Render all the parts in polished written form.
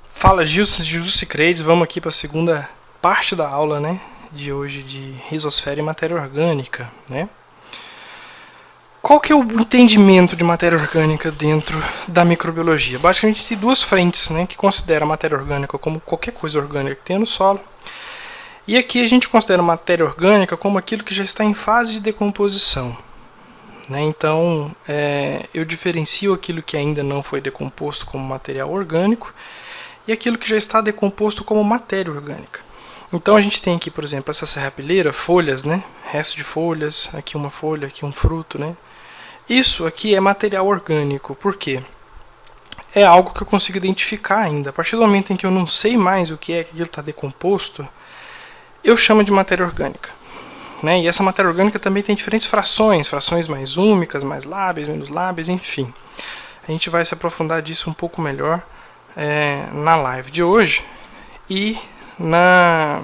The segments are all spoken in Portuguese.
Fala Gilcicreides, vamos aqui para a segunda parte da aula, né, de hoje de risosfera e matéria orgânica, né? Qual que é o entendimento de matéria orgânica dentro da microbiologia? Basicamente tem duas frentes, né, que considera a matéria orgânica como qualquer coisa orgânica que tem no solo, e aqui a gente considera a matéria orgânica como aquilo que já está em fase de decomposição, né? Então eu diferencio aquilo que ainda não foi decomposto como material orgânico e aquilo que já está decomposto como matéria orgânica. Então a gente tem aqui, por exemplo, essa serrapilheira, folhas, né? Resto de folhas, aqui uma folha, aqui um fruto, né? Isso aqui é material orgânico, por quê? É algo que eu consigo identificar ainda. A partir do momento em que eu não sei mais o que é que aquilo está decomposto, eu chamo de matéria orgânica, né? E essa matéria orgânica também tem diferentes frações mais úmicas, mais lábeis, menos lábeis, enfim. A gente vai se aprofundar disso um pouco melhor na live de hoje e na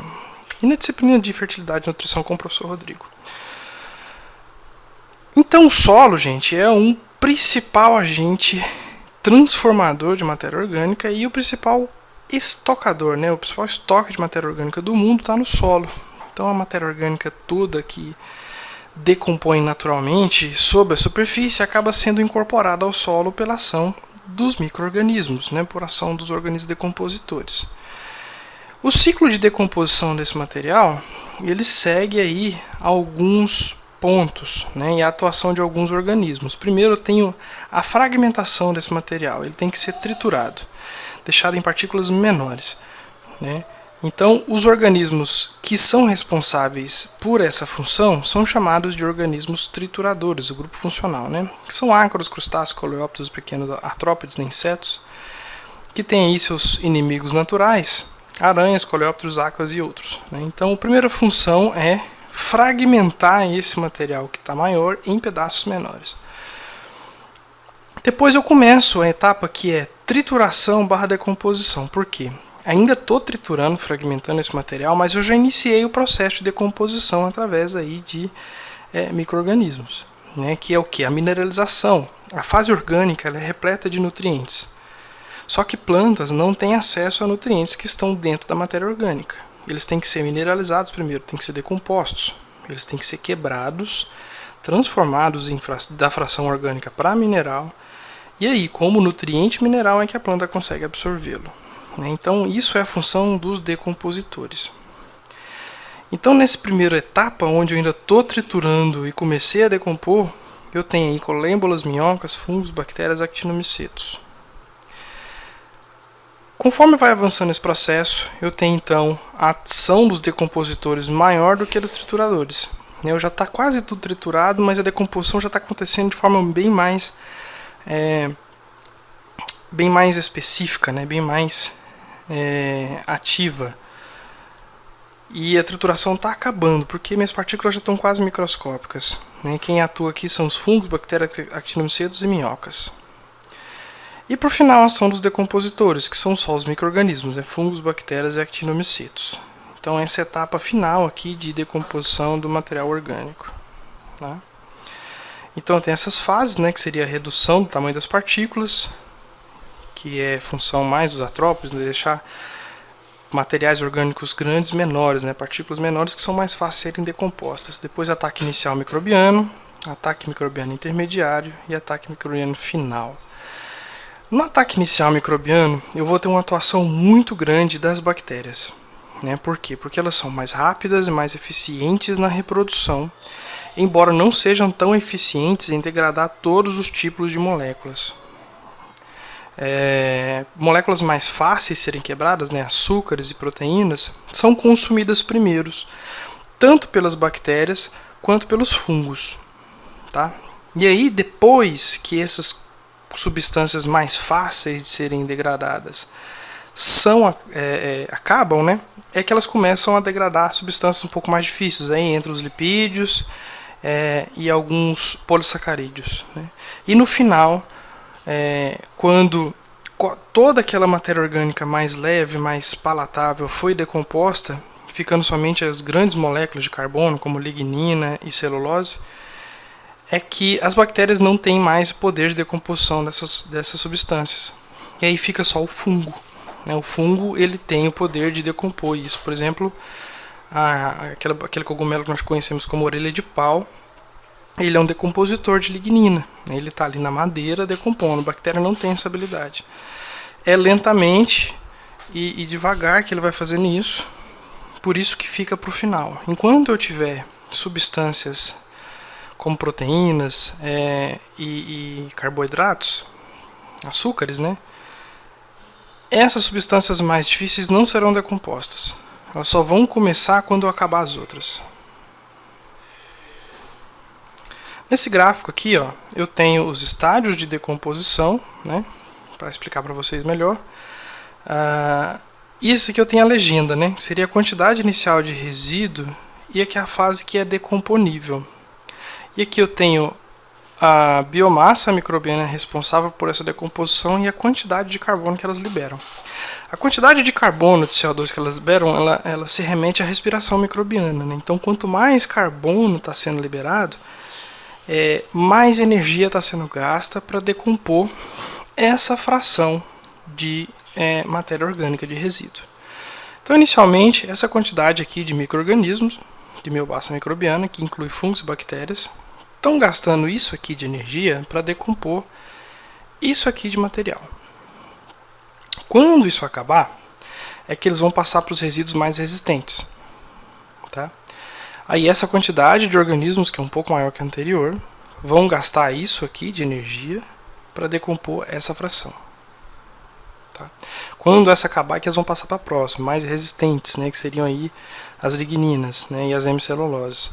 disciplina de fertilidade e nutrição com o professor Rodrigo. Então o solo, gente, é um principal agente transformador de matéria orgânica e o principal estocador, né? O principal estoque de matéria orgânica do mundo está no solo. Então a matéria orgânica toda que decompõe naturalmente sob a superfície acaba sendo incorporada ao solo pela ação dos micro-organismos, né, por ação dos organismos decompositores. O ciclo de decomposição desse material, ele segue aí alguns pontos, né, e a atuação de alguns organismos. Primeiro eu tenho a fragmentação desse material, ele tem que ser triturado, deixado em partículas menores, né? Então, os organismos que são responsáveis por essa função são chamados de organismos trituradores, o grupo funcional, né? Que são ácaros, crustáceos, coleópteros, pequenos artrópodes, insetos, que têm aí seus inimigos naturais, aranhas, coleópteros, ácaros e outros, né? Então, a primeira função é fragmentar esse material que está maior em pedaços menores. Depois eu começo a etapa que é trituração / decomposição. Por quê? Ainda estou triturando, fragmentando esse material, mas eu já iniciei o processo de decomposição através aí de micro-organismos, né, que é o que? A mineralização. A fase orgânica ela é repleta de nutrientes. Só que plantas não têm acesso a nutrientes que estão dentro da matéria orgânica. Eles têm que ser mineralizados primeiro, têm que ser decompostos. Eles têm que ser quebrados, transformados da fração orgânica para mineral. E aí, como nutriente mineral é que a planta consegue absorvê-lo. Então isso é a função dos decompositores. Então nessa primeira etapa, onde eu ainda estou triturando e comecei a decompor, eu tenho aí colêmbolas, minhocas, fungos, bactérias, actinomicetos. Conforme vai avançando esse processo, eu tenho então a ação dos decompositores maior do que a dos trituradores. Eu já está quase tudo triturado, mas a decomposição já está acontecendo de forma bem mais específica, né? Bem mais ativa, e a trituração está acabando porque minhas partículas já estão quase microscópicas, né? Quem atua aqui são os fungos, bactérias, actinomicetos e minhocas. E por final a ação dos decompositores, que são só os micro-organismos, fungos, bactérias e actinomicetos. Então essa é a etapa final aqui de decomposição do material orgânico, tá? Então tem essas fases, né, que seria a redução do tamanho das partículas, que é função mais dos artrópodes, de deixar materiais orgânicos grandes menores, né, partículas menores que são mais fáceis de serem decompostas. Depois ataque inicial microbiano, ataque microbiano intermediário e ataque microbiano final. No ataque inicial microbiano, eu vou ter uma atuação muito grande das bactérias, né? Por quê? Porque elas são mais rápidas e mais eficientes na reprodução, embora não sejam tão eficientes em degradar todos os tipos de moléculas. Moléculas mais fáceis de serem quebradas, né, açúcares e proteínas, são consumidas primeiros, tanto pelas bactérias quanto pelos fungos, tá? E aí, depois que essas substâncias mais fáceis de serem degradadas acabam, né, é que elas começam a degradar substâncias um pouco mais difíceis, aí entre os lipídios e alguns polissacarídeos, né? E no final, quando toda aquela matéria orgânica mais leve, mais palatável foi decomposta, ficando somente as grandes moléculas de carbono, como lignina e celulose, é que as bactérias não têm mais poder de decomposição dessas substâncias. E aí fica só o fungo. O fungo ele tem o poder de decompor isso. Por exemplo, aquele cogumelo que nós conhecemos como orelha de pau, ele é um decompositor de lignina. Ele está ali na madeira decompondo. A bactéria não tem essa habilidade. É lentamente e devagar que ele vai fazendo isso. Por isso que fica para o final. Enquanto eu tiver substâncias como proteínas e carboidratos, açúcares, né? Essas substâncias mais difíceis não serão decompostas. Elas só vão começar quando eu acabar as outras. Nesse gráfico aqui, ó, eu tenho os estádios de decomposição, né, para explicar para vocês melhor. E esse aqui eu tenho a legenda, né, que seria a quantidade inicial de resíduo, e aqui é a fase que é decomponível. E aqui eu tenho a biomassa microbiana responsável por essa decomposição e a quantidade de carbono que elas liberam. A quantidade de carbono, de CO2 que elas liberam, ela se remete à respiração microbiana, né? Então, quanto mais carbono está sendo liberado, mais energia está sendo gasta para decompor essa fração de matéria orgânica de resíduo. Então, inicialmente, essa quantidade aqui de micro-organismos, de biomassa microbiana, que inclui fungos e bactérias, estão gastando isso aqui de energia para decompor isso aqui de material. Quando isso acabar, é que eles vão passar para os resíduos mais resistentes. Tá? Aí essa quantidade de organismos, que é um pouco maior que a anterior, vão gastar isso aqui de energia para decompor essa fração. Tá? Quando essa acabar, é que eles vão passar para a próxima, mais resistentes, né, que seriam aí as ligninas, né, e as hemiceluloses.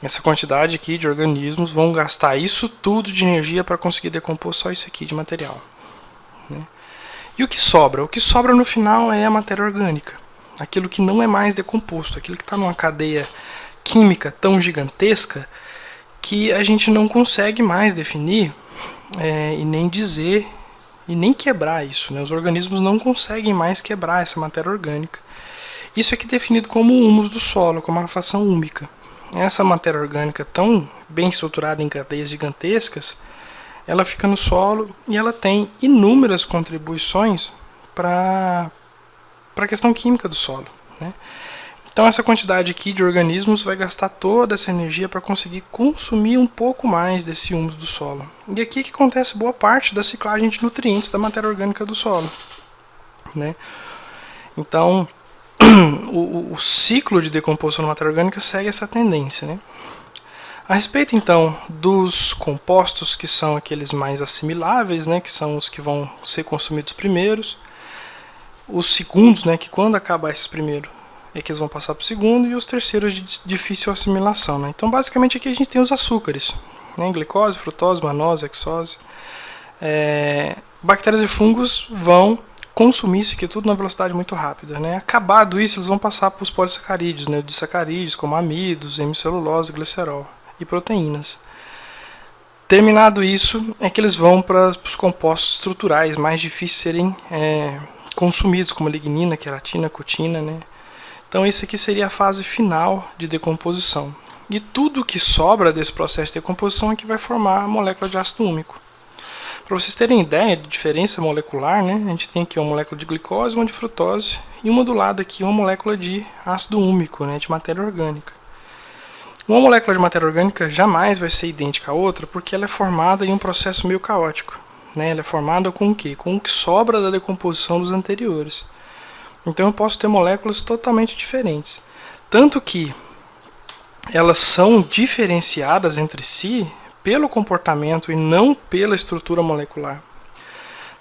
Essa quantidade aqui de organismos vão gastar isso tudo de energia para conseguir decompor só isso aqui de material. Né? E o que sobra? O que sobra no final é a matéria orgânica. Aquilo que não é mais decomposto, aquilo que está numa cadeia química tão gigantesca que a gente não consegue mais definir e nem dizer e nem quebrar isso. Né? Os organismos não conseguem mais quebrar essa matéria orgânica. Isso aqui é definido como o humus do solo, como a fração úmica. Essa matéria orgânica tão bem estruturada em cadeias gigantescas, ela fica no solo e ela tem inúmeras contribuições para a questão química do solo. Né? Então essa quantidade aqui de organismos vai gastar toda essa energia para conseguir consumir um pouco mais desse humus do solo. E aqui que acontece boa parte da ciclagem de nutrientes da matéria orgânica do solo. Né? Então o ciclo de decomposição da matéria orgânica segue essa tendência. Né? A respeito então dos compostos, que são aqueles mais assimiláveis, né, que são os que vão ser consumidos primeiros, os segundos, né, que quando acabar esses primeiros é que eles vão passar para o segundo, e os terceiros de difícil assimilação. Né? Então basicamente aqui a gente tem os açúcares, né, glicose, frutose, manose, hexose. Bactérias e fungos vão consumir isso aqui tudo na velocidade muito rápida. Né? Acabado isso, eles vão passar para os polissacarídeos, né, disacarídeos como amidos, hemicelulose, glicerol e proteínas. Terminado isso, é que eles vão para os compostos estruturais mais difíceis de serem consumidos, como lignina, queratina, cutina. Né? Então esse aqui seria a fase final de decomposição. E tudo que sobra desse processo de decomposição é que vai formar a molécula de ácido úmico. Para vocês terem ideia de diferença molecular, né, a gente tem aqui uma molécula de glicose, uma de frutose, e uma do lado aqui uma molécula de ácido úmico, né, de matéria orgânica. Uma molécula de matéria orgânica jamais vai ser idêntica à outra, porque ela é formada em um processo meio caótico. Né? Ela é formada com o quê? Com o que sobra da decomposição dos anteriores. Então eu posso ter moléculas totalmente diferentes. Tanto que elas são diferenciadas entre si pelo comportamento e não pela estrutura molecular.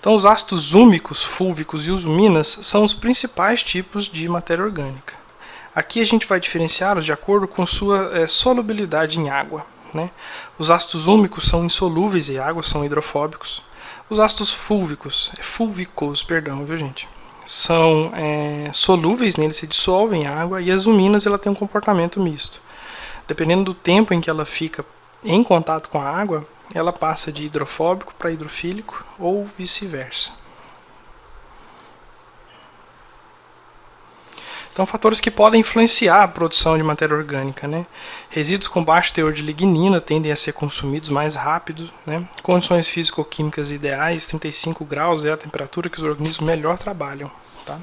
Então os ácidos úmicos, fúlvicos e usuminas são os principais tipos de matéria orgânica. Aqui a gente vai diferenciá-los de acordo com sua solubilidade em água. Né? Os ácidos úmicos são insolúveis em água, são hidrofóbicos. Os ácidos fúlvicos, viu gente? São solúveis, né? Eles se dissolvem em água, e as uminas ela tem um comportamento misto. Dependendo do tempo em que ela fica em contato com a água, ela passa de hidrofóbico para hidrofílico ou vice-versa. Então, fatores que podem influenciar a produção de matéria orgânica, né? Resíduos com baixo teor de lignina tendem a ser consumidos mais rápido, né? Condições físico-químicas ideais, 35 graus é a temperatura que os organismos melhor trabalham, tá?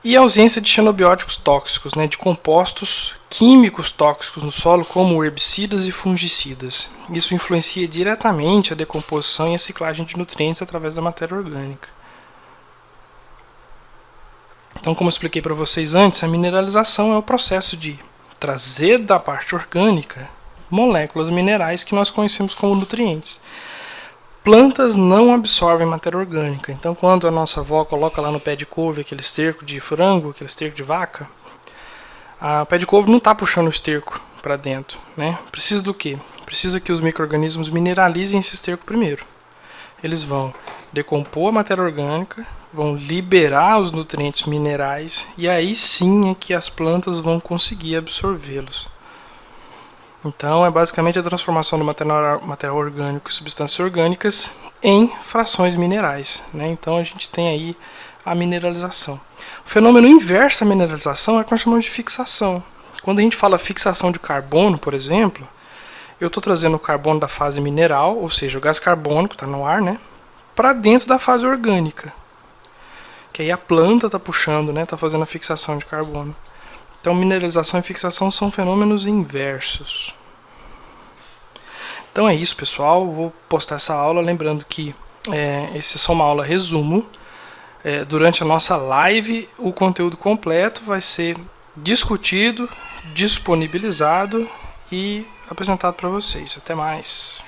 E a ausência de xenobióticos tóxicos, né? De compostos químicos tóxicos no solo, como herbicidas e fungicidas. Isso influencia diretamente a decomposição e a ciclagem de nutrientes através da matéria orgânica. Então, como eu expliquei para vocês antes, a mineralização é o processo de trazer da parte orgânica moléculas minerais que nós conhecemos como nutrientes. Plantas não absorvem matéria orgânica, então quando a nossa avó coloca lá no pé de couve aquele esterco de frango, aquele esterco de vaca, o pé de couve não está puxando o esterco para dentro, né? Precisa do quê? Precisa que os micro-organismos mineralizem esse esterco primeiro. Eles vão decompor a matéria orgânica, vão liberar os nutrientes minerais e aí sim é que as plantas vão conseguir absorvê-los. Então é basicamente a transformação do material orgânico e substâncias orgânicas em frações minerais, né? Então a gente tem aí a mineralização. O fenômeno inverso à mineralização é o que nós chamamos de fixação. Quando a gente fala fixação de carbono, por exemplo, eu estou trazendo o carbono da fase mineral, ou seja, o gás carbônico está no ar, né, para dentro da fase orgânica. Que aí a planta está puxando, né, está fazendo a fixação de carbono. Então, mineralização e fixação são fenômenos inversos. Então é isso, pessoal. Vou postar essa aula, lembrando que essa é só uma aula resumo. Durante a nossa live, o conteúdo completo vai ser discutido, disponibilizado e apresentado para vocês. Até mais.